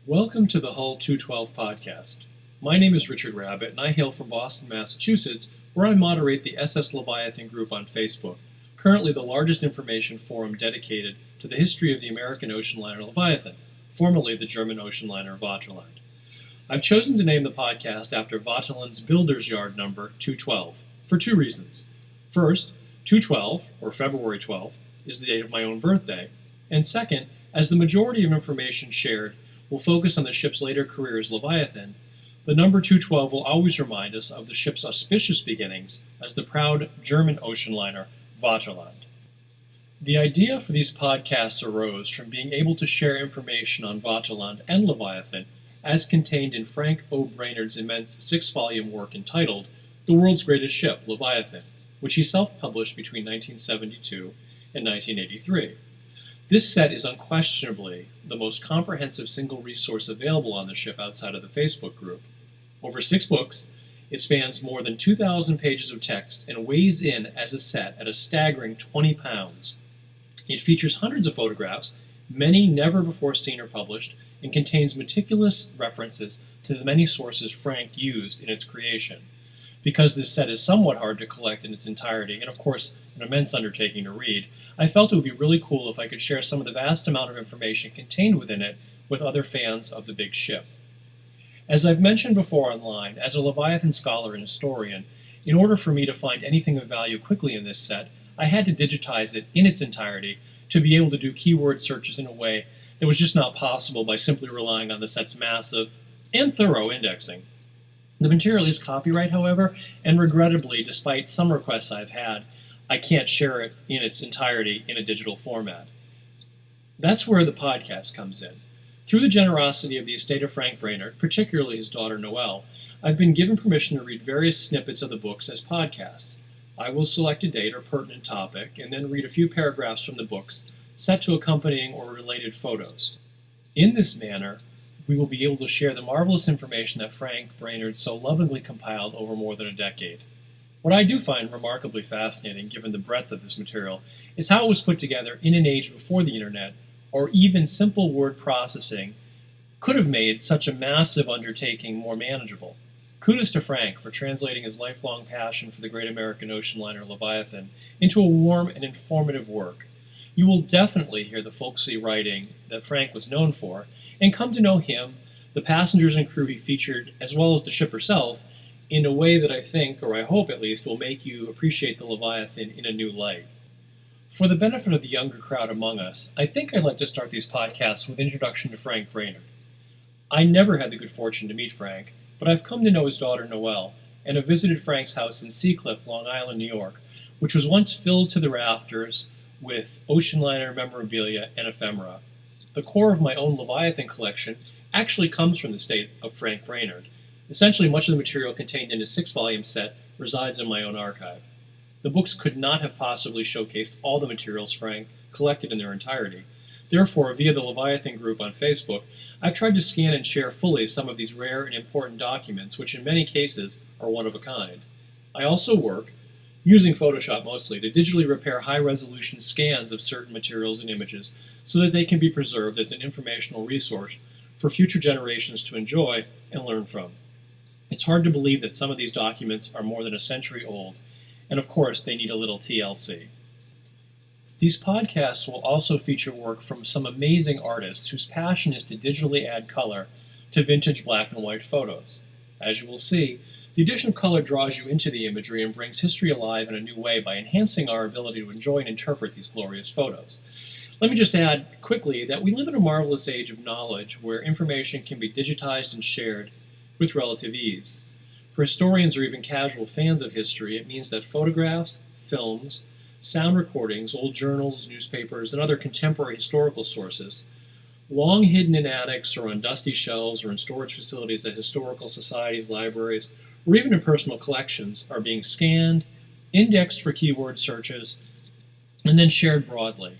Welcome to the Hull 212 podcast. My name is Richard Rabbit, and I hail from Boston, Massachusetts, where I moderate the SS Leviathan group on Facebook, currently the largest information forum dedicated to the history of the American ocean liner Leviathan, formerly the German ocean liner Vaterland. I've chosen to name the podcast after Vaterland's builder's yard number 212, for two reasons. First, 212, or February 12th, is the date of my own birthday, and second, as the majority of information shared will focus on the ship's later career as Leviathan, the number 212 will always remind us of the ship's auspicious beginnings as the proud German ocean liner Vaterland. The idea for these podcasts arose from being able to share information on Vaterland and Leviathan as contained in Frank O. Brainerd's immense six-volume work entitled The World's Greatest Ship, Leviathan, which he self-published between 1972 and 1983. This set is unquestionably the most comprehensive single resource available on the ship outside of the Facebook group. Over 6 books, it spans more than 2,000 pages of text and weighs in as a set at a staggering 20 pounds. It features hundreds of photographs, many never before seen or published, and contains meticulous references to the many sources Frank used in its creation. Because this set is somewhat hard to collect in its entirety, and of course an immense undertaking to read, I felt it would be really cool if I could share some of the vast amount of information contained within it with other fans of the big ship. As I've mentioned before online, as a Leviathan scholar and historian, in order for me to find anything of value quickly in this set, I had to digitize it in its entirety to be able to do keyword searches in a way that was just not possible by simply relying on the set's massive and thorough indexing. The material is copyright, however, and regrettably, despite some requests I've had, I can't share it in its entirety in a digital format. That's where the podcast comes in. Through the generosity of the estate of Frank Brainerd, particularly his daughter Noelle, I've been given permission to read various snippets of the books as podcasts. I will select a date or pertinent topic, and then read a few paragraphs from the books, set to accompanying or related photos. In this manner, we will be able to share the marvelous information that Frank Brainerd so lovingly compiled over more than a decade. What I do find remarkably fascinating, given the breadth of this material, is how it was put together in an age before the internet, or even simple word processing could have made such a massive undertaking more manageable. Kudos to Frank for translating his lifelong passion for the great American ocean liner Leviathan into a warm and informative work. You will definitely hear the folksy writing that Frank was known for, and come to know him, the passengers and crew he featured, as well as the ship herself, in a way that I think, or I hope at least, will make you appreciate the Leviathan in a new light. For the benefit of the younger crowd among us, I think I'd like to start these podcasts with an introduction to Frank Brainerd. I never had the good fortune to meet Frank, but I've come to know his daughter Noelle, and have visited Frank's house in Seacliff, Long Island, New York, which was once filled to the rafters with ocean liner memorabilia and ephemera. The core of my own Leviathan collection actually comes from the estate of Frank Brainerd. Essentially, much of the material contained in his 6-volume set resides in my own archive. The books could not have possibly showcased all the materials Frank collected in their entirety. Therefore, via the Leviathan group on Facebook, I've tried to scan and share fully some of these rare and important documents, which in many cases are one of a kind. I also work, using Photoshop mostly, to digitally repair high-resolution scans of certain materials and images so that they can be preserved as an informational resource for future generations to enjoy and learn from. It's hard to believe that some of these documents are more than a century old, and of course they need a little TLC. These podcasts will also feature work from some amazing artists whose passion is to digitally add color to vintage black and white photos. As you will see, the addition of color draws you into the imagery and brings history alive in a new way by enhancing our ability to enjoy and interpret these glorious photos. Let me just add quickly that we live in a marvelous age of knowledge where information can be digitized and shared with relative ease. For historians or even casual fans of history, it means that photographs, films, sound recordings, old journals, newspapers, and other contemporary historical sources, long hidden in attics or on dusty shelves or in storage facilities at historical societies, libraries, or even in personal collections, are being scanned, indexed for keyword searches, and then shared broadly.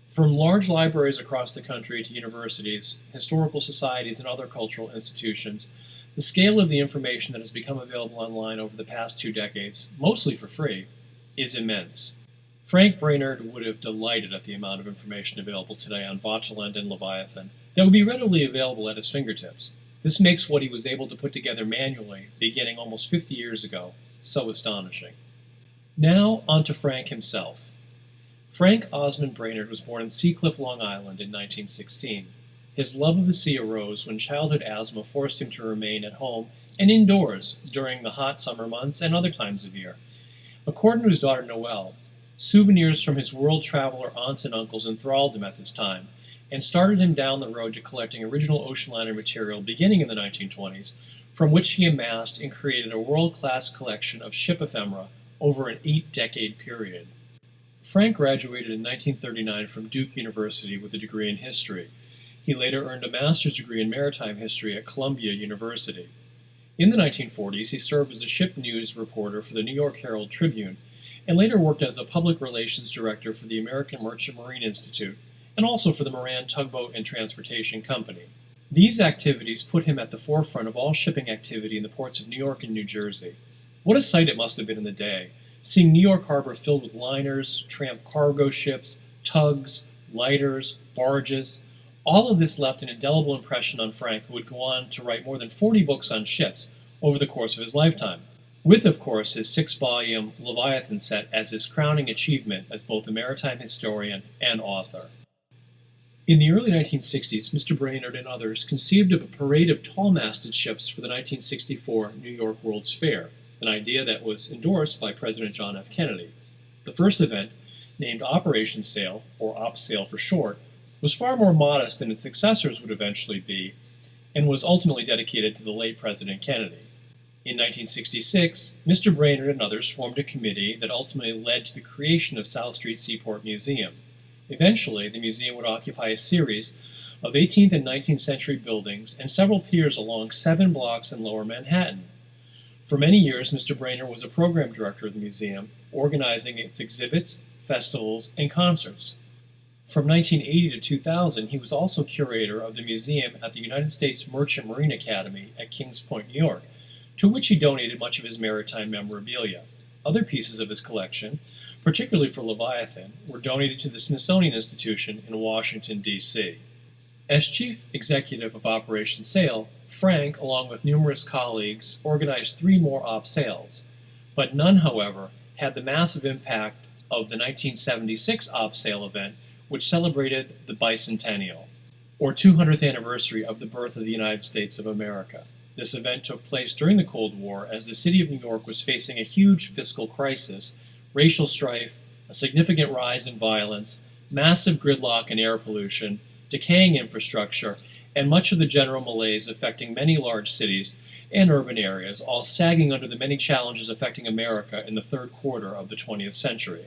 From large libraries across the country to universities, historical societies, and other cultural institutions, the scale of the information that has become available online over the past 2 decades, mostly for free, is immense. Frank Brainerd would have delighted at the amount of information available today on Vaterland and Leviathan, that would be readily available at his fingertips. This makes what he was able to put together manually, beginning almost 50 years ago, so astonishing. Now, on to Frank himself. Frank Osmond Brainerd was born in Seacliff, Long Island in 1916. His love of the sea arose when childhood asthma forced him to remain at home and indoors during the hot summer months and other times of year. According to his daughter Noelle, souvenirs from his world traveler aunts and uncles enthralled him at this time, and started him down the road to collecting original ocean liner material beginning in the 1920s, from which he amassed and created a world-class collection of ship ephemera over an 8-decade period. Frank graduated in 1939 from Duke University with a degree in history. He later earned a master's degree in maritime history at Columbia University. In the 1940s, he served as a ship news reporter for the New York Herald Tribune, and later worked as a public relations director for the American Merchant Marine Institute, and also for the Moran Tugboat and Transportation Company. These activities put him at the forefront of all shipping activity in the ports of New York and New Jersey. What a sight it must have been in the day, seeing New York Harbor filled with liners, tramp cargo ships, tugs, lighters, barges. All of this left an indelible impression on Frank, who would go on to write more than 40 books on ships over the course of his lifetime, with, of course, his 6-volume Leviathan set as his crowning achievement as both a maritime historian and author. In the early 1960s, Mr. Brainerd and others conceived of a parade of tall-masted ships for the 1964 New York World's Fair, an idea that was endorsed by President John F. Kennedy. The first event, named Operation Sail, or OpSail for short, was far more modest than its successors would eventually be, and was ultimately dedicated to the late President Kennedy. In 1966, Mr. Brainerd and others formed a committee that ultimately led to the creation of South Street Seaport Museum. Eventually, the museum would occupy a series of 18th and 19th century buildings and several piers along 7 blocks in Lower Manhattan. For many years, Mr. Brainerd was a program director of the museum, organizing its exhibits, festivals, and concerts. From 1980 to 2000, he was also curator of the museum at the United States Merchant Marine Academy at Kings Point, New York, to which he donated much of his maritime memorabilia. Other pieces of his collection, particularly for Leviathan, were donated to the Smithsonian Institution in Washington, D.C. As chief executive of Operation Sail, Frank, along with numerous colleagues, organized 3 more OpSails, but none, however, had the massive impact of the 1976 OpSail event, which celebrated the bicentennial, or 200th anniversary of the birth of the United States of America. This event took place during the Cold War as the city of New York was facing a huge fiscal crisis, racial strife, a significant rise in violence, massive gridlock and air pollution, decaying infrastructure, and much of the general malaise affecting many large cities and urban areas, all sagging under the many challenges affecting America in the third quarter of the 20th century.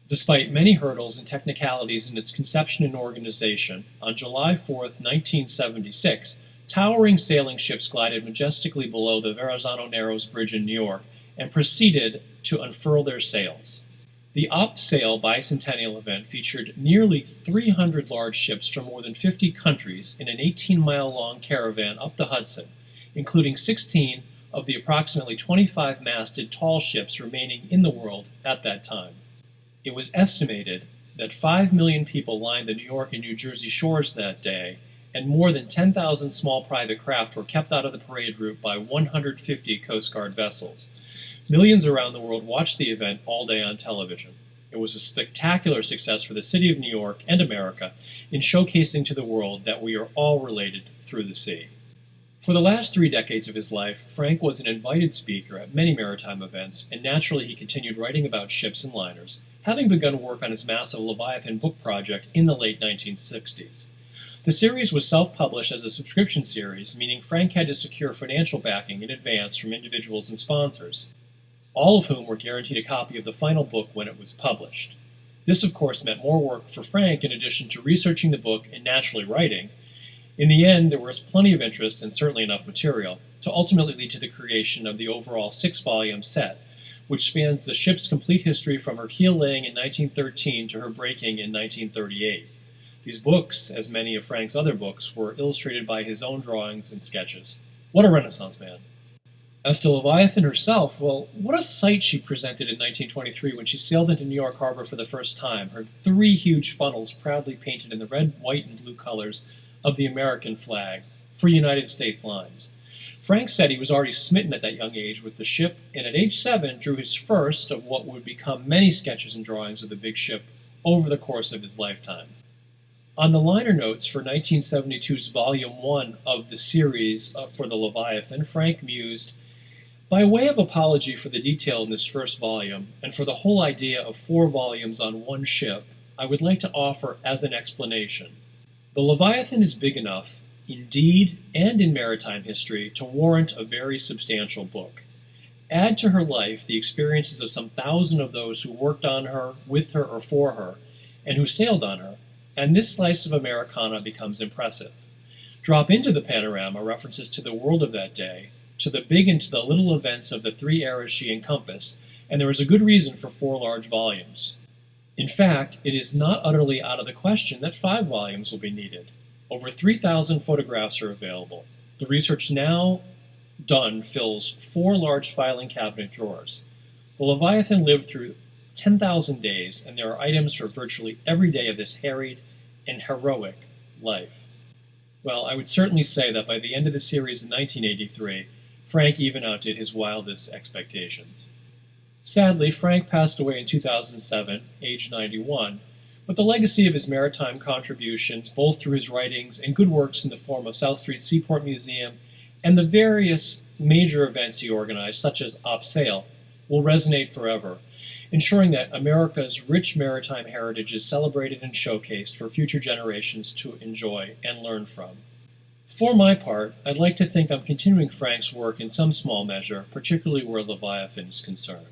Despite many hurdles and technicalities in its conception and organization, on July 4, 1976, towering sailing ships glided majestically below the Verrazano Narrows Bridge in New York and proceeded to unfurl their sails. The OpSail Bicentennial event featured nearly 300 large ships from more than 50 countries in an 18-mile-long caravan up the Hudson, including 16 of the approximately 25-masted tall ships remaining in the world at that time. It was estimated that 5 million people lined the New York and New Jersey shores that day, and more than 10,000 small private craft were kept out of the parade route by 150 Coast Guard vessels. Millions around the world watched the event all day on television. It was a spectacular success for the city of New York and America in showcasing to the world that we are all related through the sea. For the last 3 decades of his life, Frank was an invited speaker at many maritime events, and naturally he continued writing about ships and liners, having begun work on his massive Leviathan book project in the late 1960s. The series was self-published as a subscription series, meaning Frank had to secure financial backing in advance from individuals and sponsors, all of whom were guaranteed a copy of the final book when it was published. This, of course, meant more work for Frank in addition to researching the book and naturally writing. In the end, there was plenty of interest and certainly enough material to ultimately lead to the creation of the overall 6-volume set, which spans the ship's complete history from her keel laying in 1913 to her breaking in 1938. These books, as many of Frank's other books, were illustrated by his own drawings and sketches. What a Renaissance man. As to Leviathan herself, well, what a sight she presented in 1923 when she sailed into New York Harbor for the first time, her 3 huge funnels proudly painted in the red, white, and blue colors of the American flag for United States lines. Frank said he was already smitten at that young age with the ship, and at age 7 drew his first of what would become many sketches and drawings of the big ship over the course of his lifetime. On the liner notes for 1972's Volume 1 of the series for the Leviathan, Frank mused, "By way of apology for the detail in this first volume, and for the whole idea of 4 volumes on one ship, I would like to offer as an explanation. The Leviathan is big enough, in deed and in maritime history, to warrant a very substantial book. Add to her life the experiences of some 1,000 of those who worked on her, with her, or for her, and who sailed on her, and this slice of Americana becomes impressive. Drop into the panorama references to the world of that day, to the big and to the little events of the 3 eras she encompassed, and there is a good reason for 4 large volumes. In fact, it is not utterly out of the question that 5 volumes will be needed. Over 3,000 photographs are available. The research now done fills 4 large filing cabinet drawers. The Leviathan lived through 10,000 days, and there are items for virtually every day of this harried and heroic life." Well, I would certainly say that by the end of the series in 1983, Frank even outdid his wildest expectations. Sadly, Frank passed away in 2007, age 91, but the legacy of his maritime contributions, both through his writings and good works in the form of South Street Seaport Museum and the various major events he organized, such as Op Sail, will resonate forever, ensuring that America's rich maritime heritage is celebrated and showcased for future generations to enjoy and learn from. For my part, I'd like to think I'm continuing Frank's work in some small measure, particularly where Leviathan is concerned.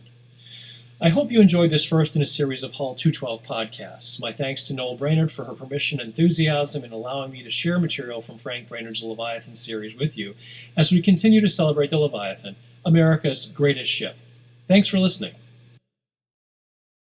I hope you enjoyed this first in a series of Hull 212 podcasts. My thanks to Noel Brainerd for her permission and enthusiasm in allowing me to share material from Frank Brainerd's Leviathan series with you as we continue to celebrate the Leviathan, America's greatest ship. Thanks for listening.